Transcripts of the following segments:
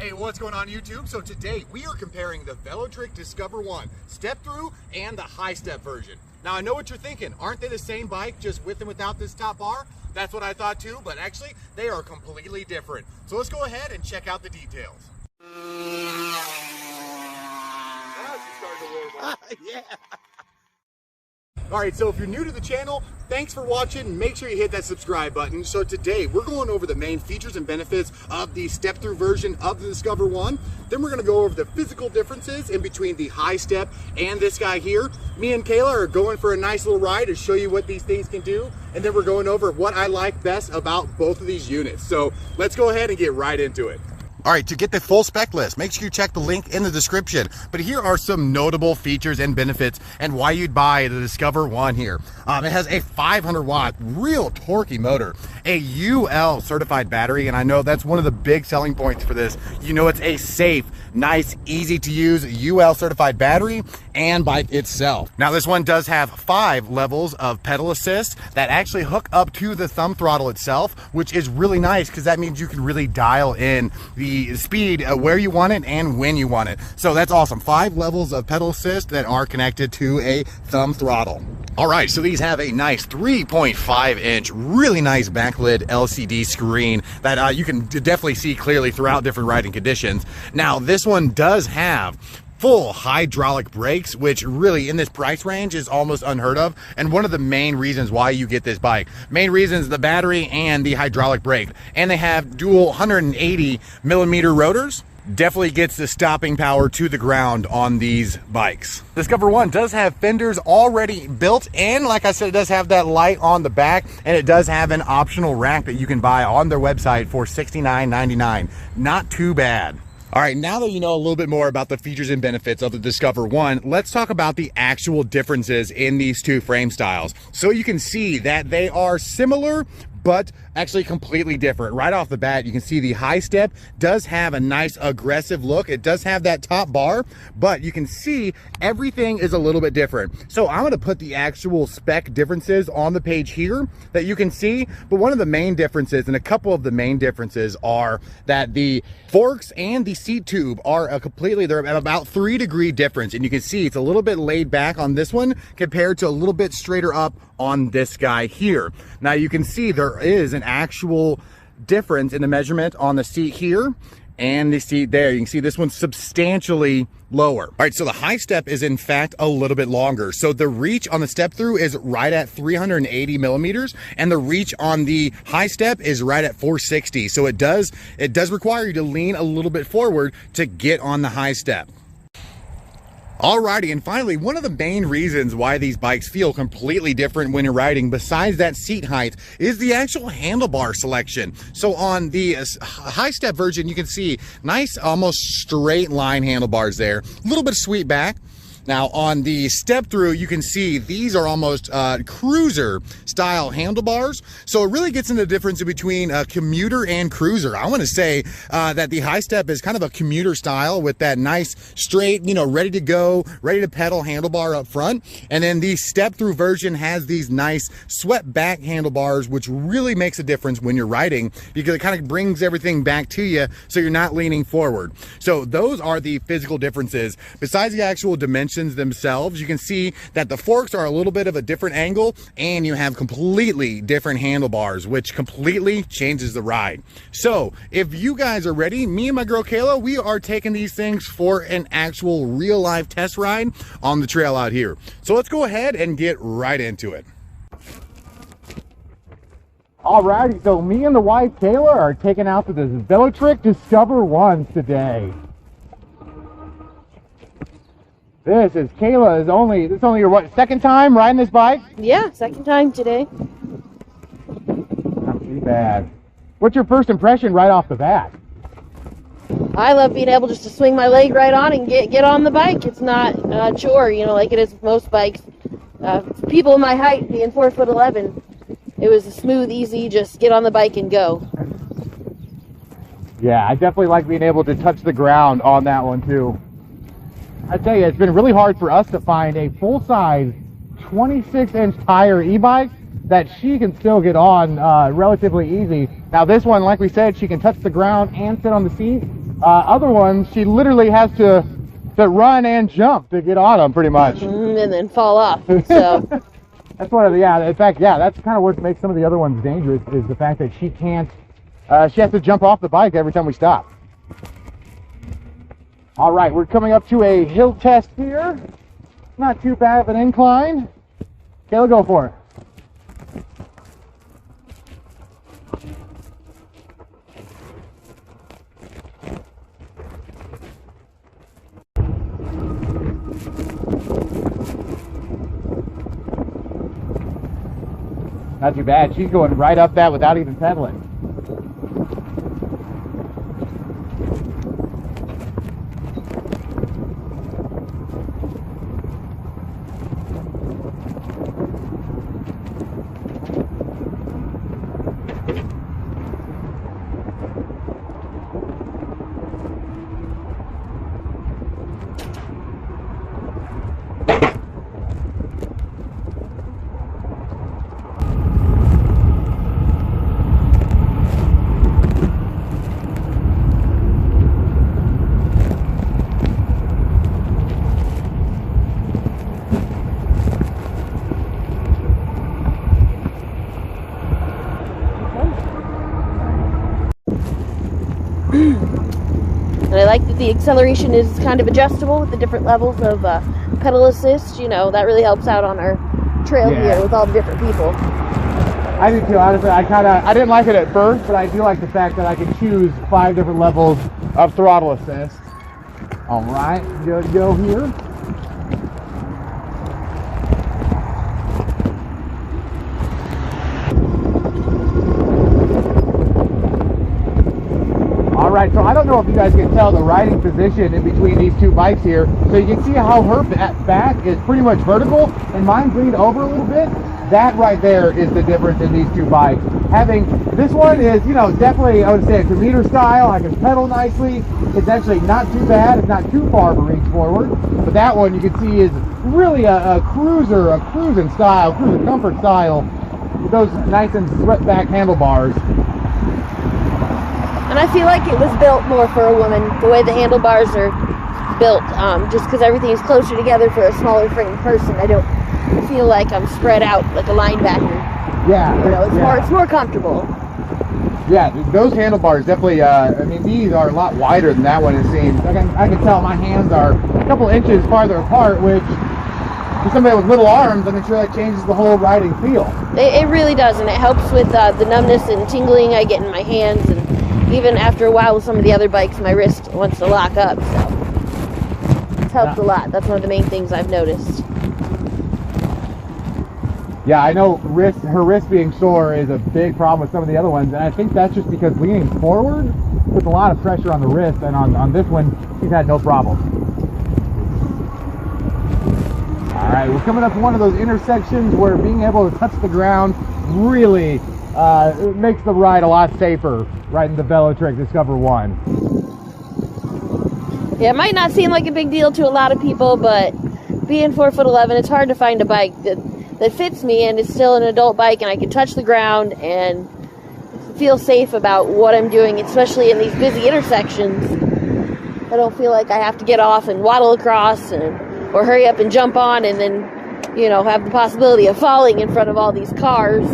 Hey, what's going on YouTube? So today we are comparing the Velotric Discover 1 step through and the high step version. Now I know what you're thinking, aren't they the same bike just with and without this top bar? That's what I thought too, but actually they are completely different. So let's go ahead and check out the details. Yeah. All right, so if you're new to the channel, thanks for watching. Make sure you hit that subscribe button. So today we're going over the main features and benefits of the step-through version of the Discover 1. Then we're gonna go over the physical differences in between the high step and this guy here. Me and Kayla are going for a nice little ride to show you what these things can do. And then we're going over what I like best about both of these units. So let's go ahead and get right into it. All right, to get the full spec list, make sure you check the link in the description. But here are some notable features and benefits and why you'd buy the Discover 1 here. It has a 500 watt, real torquey motor, a UL certified battery, and I know that's one of the big selling points for this. You know, it's a safe, nice, easy to use UL certified battery and bike itself. Now this one does have 5 levels of pedal assist that actually hook up to the thumb throttle itself, which is really nice because that means you can really dial in the speed where you want it and when you want it. So that's awesome. 5 levels of pedal assist that are connected to a thumb throttle. All right, so these have a nice 3.5 inch, really nice backlit LCD screen that you can definitely see clearly throughout different riding conditions. Now, this one does have full hydraulic brakes, which really in this price range is almost unheard of, and one of the main reasons why you get this bike. Main reasons: the battery and the hydraulic brake. And they have dual 180 millimeter rotors. Definitely gets the stopping power to the ground on these bikes. Discover 1 does have fenders already built in. Like I said, it does have that light on the back, and it does have an optional rack that you can buy on their website for $69.99. Not too bad. All right, now that you know a little bit more about the features and benefits of the Discover 1, let's talk about the actual differences in these two frame styles. So you can see that they are similar, but actually completely different. Right off the bat, you can see the high step does have a nice aggressive look. It does have that top bar, but you can see everything is a little bit different. So I'm gonna put the actual spec differences on the page here that you can see. But one of the main differences, and a couple of the main differences, are that the forks and the seat tube are they're at about 3-degree difference. And you can see it's a little bit laid back on this one compared to a little bit straighter up on this guy here. Now you can see there is an actual difference in the measurement on the seat here and the seat there. You can see this one's substantially lower. All right, so the high step is in fact a little bit longer. So the reach on the step through is right at 380 millimeters, and the reach on the high step is right at 460. So it does require you to lean a little bit forward to get on the high step. Alrighty, and finally, one of the main reasons why these bikes feel completely different when you're riding, besides that seat height, is the actual handlebar selection. So on the high step version, you can see nice, almost straight line handlebars there, a little bit of sweep back. Now on the step through, you can see these are almost cruiser style handlebars. So it really gets into the difference between commuter and cruiser. I want to say that the high step is kind of a commuter style with that nice straight, you know, ready to go, ready to pedal handlebar up front. And then the step through version has these nice swept back handlebars, which really makes a difference when you're riding because it kind of brings everything back to you so you're not leaning forward. So those are the physical differences. Besides the actual dimensions themselves, you can see that the forks are a little bit of a different angle, and you have completely different handlebars, which completely changes the ride. So if you guys are ready, me and my girl Kayla, we are taking these things for an actual real life test ride on the trail out here. So let's go ahead and get right into it. Alrighty, so me and the wife Kayla are taking out to this Velotric Discover 1 today. This is Kayla. This is only your what, second time riding this bike? Yeah, second time today. Not too bad. What's your first impression right off the bat? I love being able just to swing my leg right on and get on the bike. It's not a chore, you know, like it is with most bikes. People my height, being 4'11", it was a smooth, easy, just get on the bike and go. Yeah, I definitely like being able to touch the ground on that one too. I tell you, it's been really hard for us to find a full-size 26-inch tire e-bike that she can still get on relatively easy. Now this one, like we said, she can touch the ground and sit on the seat. Other ones, she literally has to run and jump to get on them, pretty much. And then fall off. So that's one of the, yeah, in fact, yeah, that's kind of what makes some of the other ones dangerous, is the fact that she can't, she has to jump off the bike every time we stop. All right, we're coming up to a hill test here. Not too bad of an incline. Kayla, go for it. Not too bad. She's going right up that without even pedaling. And I like that the acceleration is kind of adjustable with the different levels of pedal assist. You know, that really helps out on our trail here with all the different people. I do too, honestly. I didn't like it at first, but I do like the fact that I can choose 5 different levels of throttle assist. All right, good go here. Alright, so I don't know if you guys can tell the riding position in between these two bikes here. So you can see how her back is pretty much vertical and mine's leaned over a little bit. That right there is the difference in these two bikes. Having this one is, you know, definitely, I would say, a commuter style. I can pedal nicely. It's actually not too bad. It's not too far to reach forward. But that one you can see is really a cruising style, cruising comfort style with those nice and swept back handlebars. And I feel like it was built more for a woman, the way the handlebars are built, just because everything is closer together for a smaller frame person. I don't feel like I'm spread out like a linebacker. Yeah. You know, it's more comfortable. Yeah, those handlebars definitely, I mean, these are a lot wider than that one, it seems. I can tell my hands are a couple inches farther apart, which for somebody with little arms, I'm sure that changes the whole riding feel. It really does, and it helps with the numbness and tingling I get in my hands, and even after a while with some of the other bikes, my wrist wants to lock up, so it's helped a lot. That's one of the main things I've noticed. Yeah, I know her wrist being sore is a big problem with some of the other ones, and I think that's just because leaning forward puts a lot of pressure on the wrist, and on this one, she's had no problem. All right, we're coming up to one of those intersections where being able to touch the ground really it makes the ride a lot safer, riding the Velotric Discover 1. Yeah, it might not seem like a big deal to a lot of people, but being 4'11", it's hard to find a bike that fits me, and it's still an adult bike, and I can touch the ground and feel safe about what I'm doing, especially in these busy intersections. I don't feel like I have to get off and waddle across or hurry up and jump on and then, you know, have the possibility of falling in front of all these cars.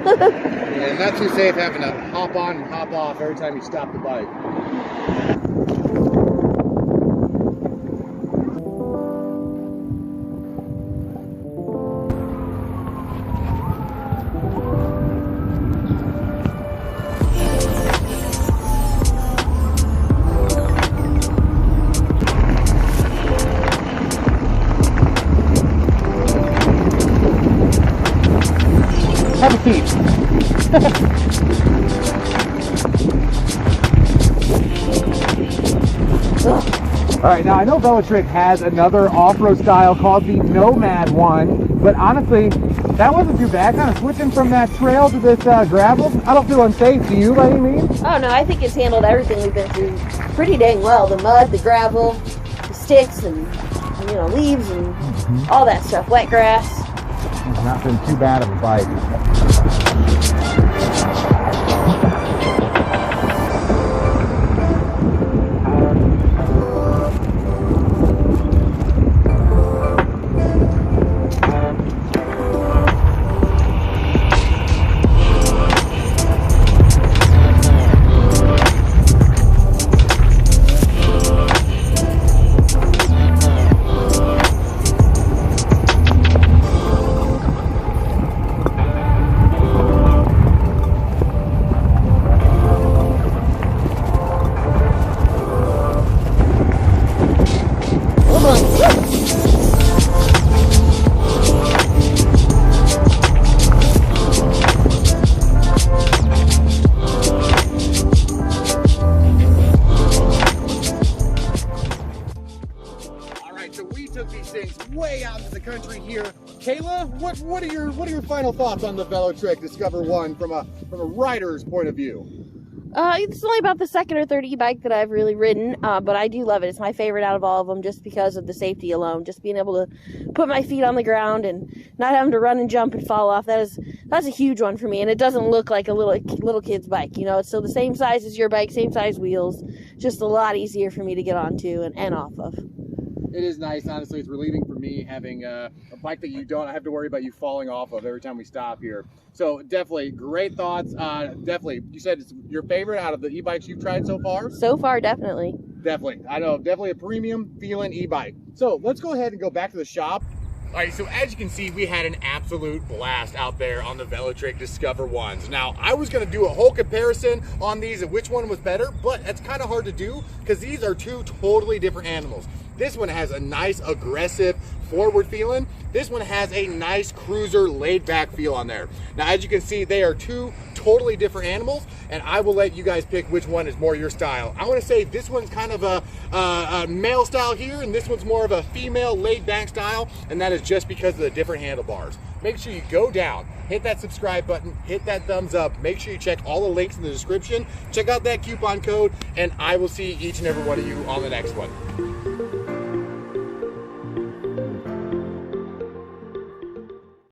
Yeah, not too safe having to hop on and hop off every time you stop the bike. Have a seat. All right, now I know Velotric has another off-road style called the Nomad one, but honestly, that wasn't too bad. Kind of switching from that trail to this gravel. I don't feel unsafe. Do you, by any means? Oh no, I think it's handled everything we've been through pretty dang well. The mud, the gravel, the sticks, and you know, leaves and all that stuff. Wet grass. It's not been too bad of a bike. way out into the country here. Kayla, what are your final thoughts on the Velotric Discover 1 from a rider's point of view? It's only about the second or third e-bike that I've really ridden, but I do love it. It's my favorite out of all of them just because of the safety alone. Just being able to put my feet on the ground and not having to run and jump and fall off. That's a huge one for me, and it doesn't look like a little kid's bike. You know, it's still the same size as your bike, same size wheels, just a lot easier for me to get onto and off of. It is nice, honestly. It's relieving for me having a bike that you don't have to worry about you falling off of every time we stop here. So definitely great thoughts. Definitely, you said it's your favorite out of the e-bikes you've tried so far? So far, definitely. Definitely. I know, definitely a premium feeling e-bike. So let's go ahead and go back to the shop. All right, so as you can see, we had an absolute blast out there on the Velotric Discover 1s. Now, I was gonna do a whole comparison on these of which one was better, but it's kind of hard to do because these are two totally different animals. This one has a nice, aggressive, forward feeling. This one has a nice cruiser, laid back feel on there. Now, as you can see, they are two totally different animals, and I will let you guys pick which one is more your style. I wanna say this one's kind of a male style here, and this one's more of a female, laid back style, and that is just because of the different handlebars. Make sure you go down, hit that subscribe button, hit that thumbs up, make sure you check all the links in the description, check out that coupon code, and I will see each and every one of you on the next one.